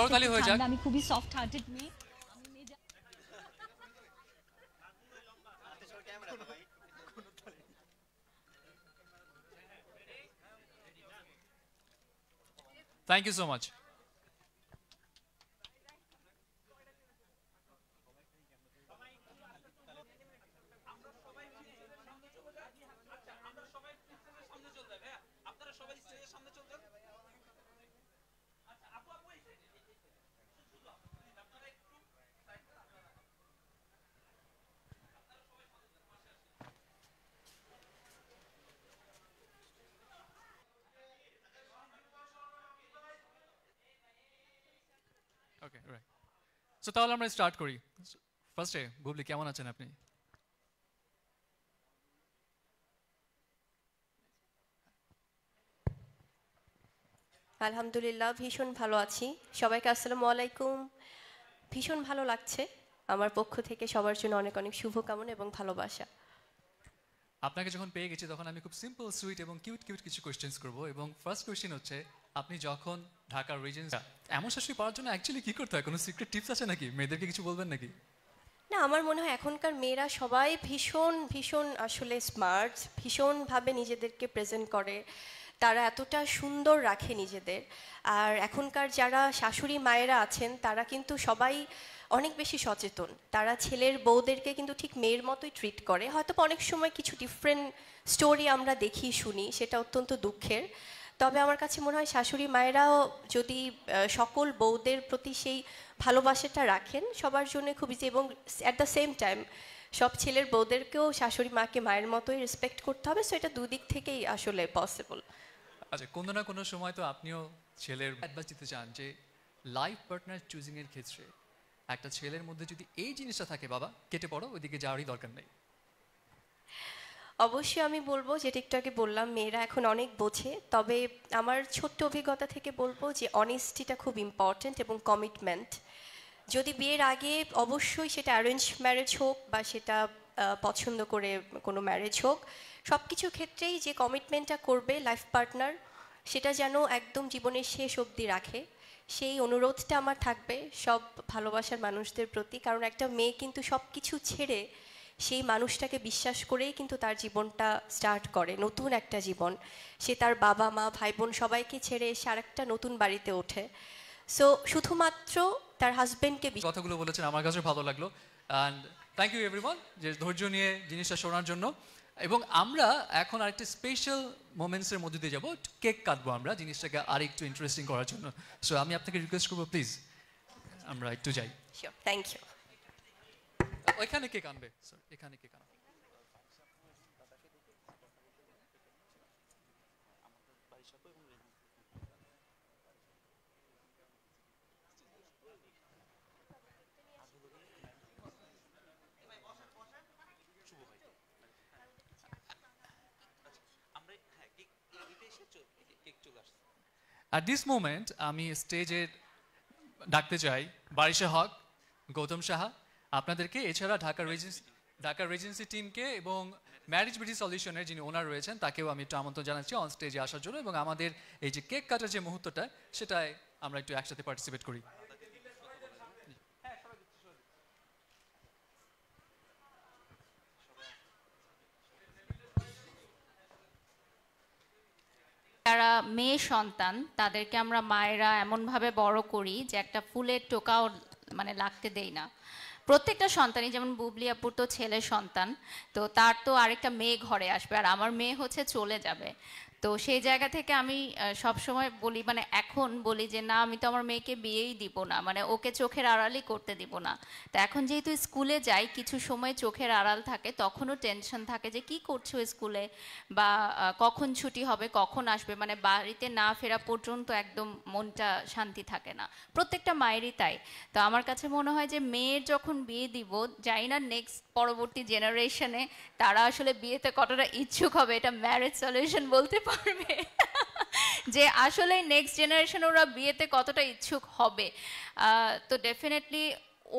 করতালি হয়ে যাক। আমি খুবই সফট হার্টেড মেয়ে। Thank you so much. Okay, right. So তাহলে আমরা স্টার্ট করি। ফার্স্টে বুবলি কেমন আছেন আপনি? আলহামদুলিল্লাহ ভীষণ ভালো আছি। সবাইকে আসসালামু আলাইকুম। ভীষণ ভালো লাগছে। আমার পক্ষ থেকে সবার জন্য অনেক অনেক শুভকামনা এবং ভালোবাসা। আপনাকে যখন পেয়ে গেছি তখন আমি খুব সিম্পল সুইট এবং কিউট কিউট কিছু কোশ্চেন্স করব এবং ফার্স্ট কোশ্চেন হচ্ছে আপনি যখন ঢাকা রিজেন্সি এমন শাশুড়ি পাওয়ার জন্য অ্যাকচুয়ালি কি করতে হয়? কোনো সিক্রেট টিপস আছে নাকি? মেয়েদেরকে কিছু বলবেন নাকি? না, আমার মনে হয় এখনকার মেয়েরা সবাই ভীষণ ভীষণ আসলে স্মার্ট, ভীষণভাবে নিজেদেরকে প্রেজেন্ট করে, তারা এতটা সুন্দর রাখে নিজেদের। আর এখনকার যারা শাশুড়ি মায়েরা আছেন তারা কিন্তু সবাই অনেক বেশি সচেতন। তারা ছেলের বউদেরকে কিন্তু ঠিক মেয়ের মতোই ট্রিট করে। হয়তো অনেক সময় কিছু ডিফারেন্ট স্টোরি আমরা দেখি শুনি, সেটা অত্যন্ত দুঃখের। তবে আমার কাছে মনে হয় শাশুড়ি মায়েরাও যদি সকল বউদের প্রতি সেই ভালোবাসাটা রাখেন সবার জন্য খুবই, এবং অ্যাট দ্য সেম টাইম সব ছেলের বউদেরকেও শাশুড়ি মাকে মায়ের মতোই রেসপেক্ট করতে হবে। সো এটা দুদিক থেকেই আসলে পসিবল। আচ্ছা, কোনো না কোনো সময় তো আপনিও ছেলের অ্যাডভাইস দিতে চান যে লাইফ পার্টনার চুজিংয়ের ক্ষেত্রে একটা ছেলের মধ্যে যদি এই জিনিসটা থাকে, বাবা কেটে পড়ো, ওইদিকে যাওয়ারই দরকার নেই। অবশ্যই আমি বলবো, যেটা একটু আগে বললাম, মেয়েরা এখন অনেক বোঝে। তবে আমার ছোট্ট অভিজ্ঞতা থেকে বলবো যে অনেস্টিটা খুব ইম্পর্ট্যান্ট এবং কমিটমেন্ট। যদি বিয়ের আগে, অবশ্যই সেটা অ্যারেঞ্জ ম্যারেজ হোক বা সেটা পছন্দ করে কোনো ম্যারেজ হোক, সব কিছু ক্ষেত্রেই যে কমিটমেন্টটা করবে লাইফ পার্টনার, সেটা যেন একদম জীবনের শেষ অবধি রাখে, সেই অনুরোধটা আমার থাকবে সব ভালোবাসার মানুষদের প্রতি। কারণ একটা মেয়ে কিন্তু সব কিছু ছেড়ে সেই মানুষটাকে বিশ্বাস করেই কিন্তু তার জীবনটা স্টার্ট করে, নতুন একটা জীবন। সে তার বাবা মা ভাই বোন সবাইকে ছেড়ে এসে আরেকটা নতুন বাড়িতে ওঠে। সো শুধুমাত্র তার হাজবেন্ডকে কথাগুলো বলেছেন আমার কাছে ভালো লাগলো। অ্যান্ড থ্যাংক ইউ এভরিওয়ান যে ধৈর্য নিয়ে জিনিসটা শোনার জন্য। এবং আমরা এখন আরেকটা স্পেশাল মোমেন্টসের মধ্যে দিয়ে যাবো, কেক কাটবো আমরা জিনিসটাকে আরেকটু ইন্টারেস্টিং করার জন্য। সো আমি আপনাকে রিকোয়েস্ট করবো প্লিজ আমরা একটু যাই। Thank you. ওইখানে কেক আনবে, স্যার এখানে কেক আনবে। At this moment আমি স্টেজে ডাকতে চাই বারিশা হক, গৌতম সাহা আপনাদেরকে, এছাড়া ঢাকা রিজেন্সি টিমকে এবং ম্যারেজ বিউটি সলিউশনের যিনি ওনার রয়েছেন তাকেও আমি একটু আমন্ত্রণ জানাচ্ছি অন স্টেজে আসার জন্য, এবং আমাদের এই যে কেক কাটার যে মুহূর্তটা সেটাই আমরা একটু একসাথে পার্টিসিপেট করি। যারা মেয়ে সন্তান তাদেরকে আমরা মায়েরা এমনভাবে বড় করি যে একটা ফুলের টোকাও মানে লাগতে দেই না। প্রত্যেকটা সন্তানই, যেমন বুবলি আপুর তো ছেলে সন্তান, তো তার তো আরেকটা মেয়ে ঘরে আসবে, আর আমার মেয়ে হচ্ছে চলে যাবে। তো সেই জায়গা থেকে আমি সব সময় বলি, মানে এখন বলি যে না, আমি তো আমার মেয়েকে বিয়েই দিব না, মানে ওকে চোখের আড়ালই করতে দিব না। তো এখন যেহেতু স্কুলে যাই, কিছু সময় চোখের আড়াল থাকে, তখনও টেনশন থাকে যে কি করছো স্কুলে, বা কখন ছুটি হবে, কখন আসবে, মানে বাড়িতে না ফেরা পর্যন্ত একদম মনটা শান্তি থাকে না। প্রত্যেকটা মায়েরই তাই। তো আমার কাছে মনে হয় যে মেয়ের যখন বিয়ে দিব, যাই না নেক্সট পরবর্তী জেনারেশনে তারা আসলে বিয়েতে কতটা ইচ্ছুক হবে এটা ম্যারেজ সলিউশন বলতে পারবে যে আসলে নেক্সট জেনারেশন ওরা বিয়েতে কতটা ইচ্ছুক হবে। তো ডেফিনেটলি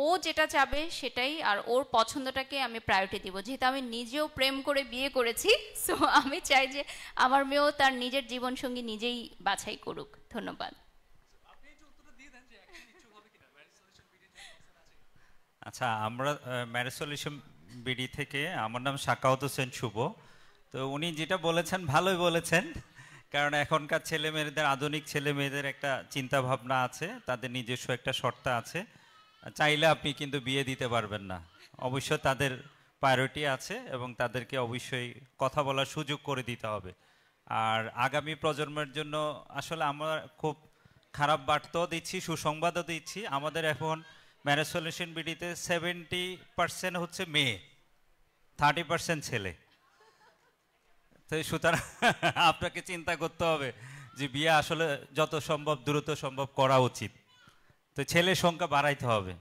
ও যেটা চাবে সেটাই, আর ওর পছন্দটাকে আমি প্রায়োরিটি দিব। যেহেতু আমি নিজেও প্রেম করে বিয়ে করেছি, সো আমি চাই যে আমার মেয়েও তার নিজের জীবনসঙ্গী নিজেই বাছাই করুক। ধন্যবাদ। আচ্ছা, আমরা ম্যারেজ সলিউশন বিডি থেকে, আমার নাম শাকাওয়াত হোসেন শুভ। তো উনি যেটা বলেছেন ভালোই বলেছেন, কারণ এখনকার ছেলে মেয়েদের, আধুনিক ছেলে মেয়েদের একটা চিন্তা ভাবনা আছে, তাদের নিজস্ব একটা শর্ত আছে। চাইলে আপনি কিন্তু বিয়ে দিতে পারবেন না, অবশ্য তাদের প্রায়োরিটি আছে এবং তাদেরকে অবশ্যই কথা বলার সুযোগ করে দিতে হবে। আর আগামী প্রজন্মের জন্য আসলে আমরা খুব খারাপ বার্তাও দিচ্ছি, সুসংবাদও দিচ্ছি। আমাদের এখন ম্যারেজ সলিউশন বিডিতে 70% হচ্ছে মেয়ে, 30% ছেলে। তো সুতরাং আপনাকে চিন্তা করতে হবে যে বিয়ে আসলে যত সম্ভব দ্রুত সম্ভব করা উচিত। তো ছেলের সংখ্যা বাড়াইতে হবে।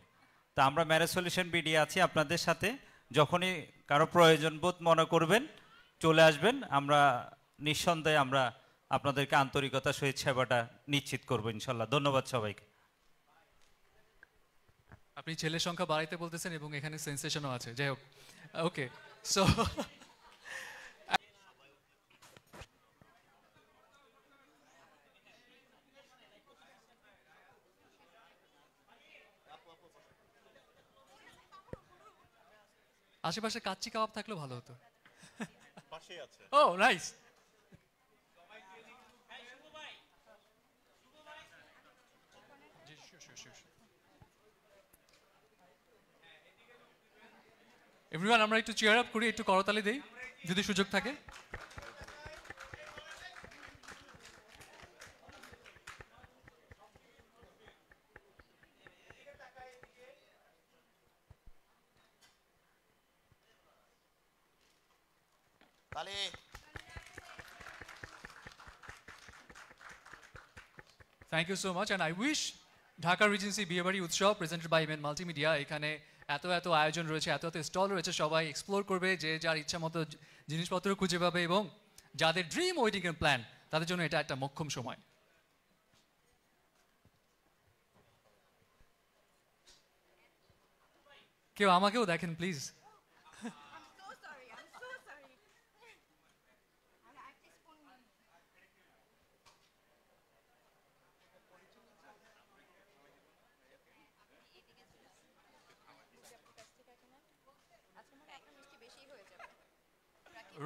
তো আমরা ম্যারেজ সলিউশন বিডি আছি আপনাদের সাথে, যখনই কারো প্রয়োজন বোধ মনে করবেন চলে আসবেন। আমরা নিঃসন্দেহে আমরা আপনাদেরকে আন্তরিকতার সহিত সেবাটা নিশ্চিত করবো ইনশাল্লাহ। ধন্যবাদ সবাইকে। আপনি ছেলের সংখ্যা বাড়াইতে বলতেছেন এবং এখানে সেন্সেশনও আছে, যাই হোক। ওকে, সো আশেপাশে কাচ্চি কাবাব থাকলেও ভালো হতো। ও নাইস। এভরিওয়ান, আমরা একটু চেয়ার আপ করি, একটু করতালি দেই যদি সুযোগ থাকে। Thank you so much, and I wish Dhaka regency বিয়েবাড়ি উৎসব প্রেজেন্টেড বাই ইভেন্ট মাল্টিমিডিয়া, এখানে এত আয়োজন রয়েছে, এত স্টল রয়েছে, সবাই এক্সপ্লোর করবে, যে যার ইচ্ছা মতো জিনিসপত্র খুঁজে পাবে, এবং যাদের ড্রিম ওয়েডিং এর প্ল্যান তাদের জন্য এটা একটা মোক্ষম সময়। কেউ আমাকেও দেখেন প্লিজ।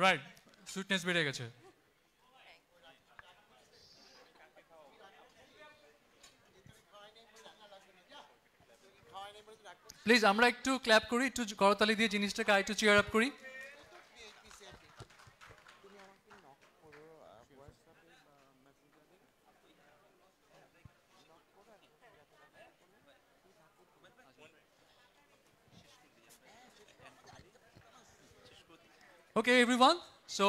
রাইট, সুইটনেস বেড়ে গেছে। প্লিজ আমরা একটু ক্ল্যাপ করি, একটু করতালি দিয়ে জিনিসটাকে আর একটু চেয়ার আপ করি। ওকে এভরিওয়ান, সো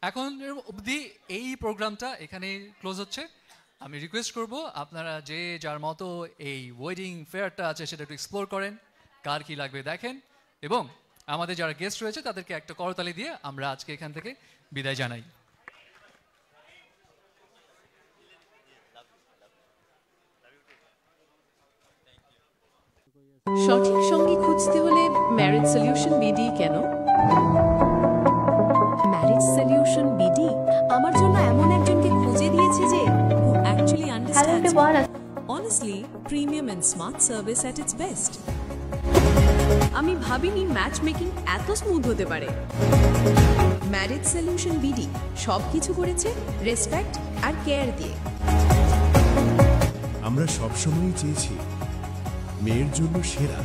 এখন অবধি এই প্রোগ্রামটা এখানে ক্লোজ হচ্ছে। আমি রিকোয়েস্ট করব আপনারা যে যার মতো এই ওয়েডিং ফেয়ারটা আছে সেটা একটু এক্সপ্লোর করেন, কার কি লাগবে দেখেন, এবং আমাদের যারা গেস্ট রয়েছে তাদেরকে একটা করতালি দিয়ে আমরা আজকে এখান থেকে বিদায় জানাই। সঠিক সঙ্গী খুঁজতে হলে ম্যারেজ সলিউশন বিডি কেন? ম্যারেজ সলিউশন বিডি আমার জন্য এমন একজনকে খুঁজে দিয়েছে যে who actually understands me. Honestly, premium and smart service at its best. আমি ভাবিনি ম্যাচ মেকিং এত স্মুথ হতে পারে। ম্যারেজ সলিউশন বিডি সবকিছু করেছে রেসপেক্ট আর কেয়ার দিয়ে। আমরা সবসময়ই চেয়েছি মেয়ের জন্য সেরা।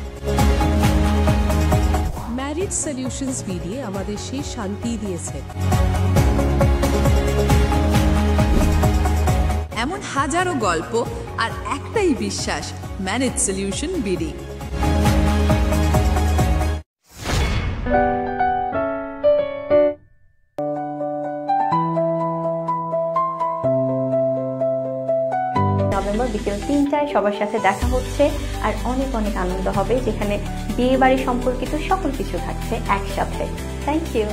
ম্যারেজ সলিউশনস বিডি আমাদের সেই শান্তি দিয়েছে। এমন হাজারো গল্প আর একটাই বিশ্বাস, ম্যারেজ সলিউশন বিডি। নভেম্বর বিকেল 3টায় সবার সাথে দেখা হচ্ছে, আর অনেক অনেক আনন্দ হবে, যেখানে বিয়ে বাড়ি সম্পর্কিত সকল কিছু থাকছে একসাথে। Thank you.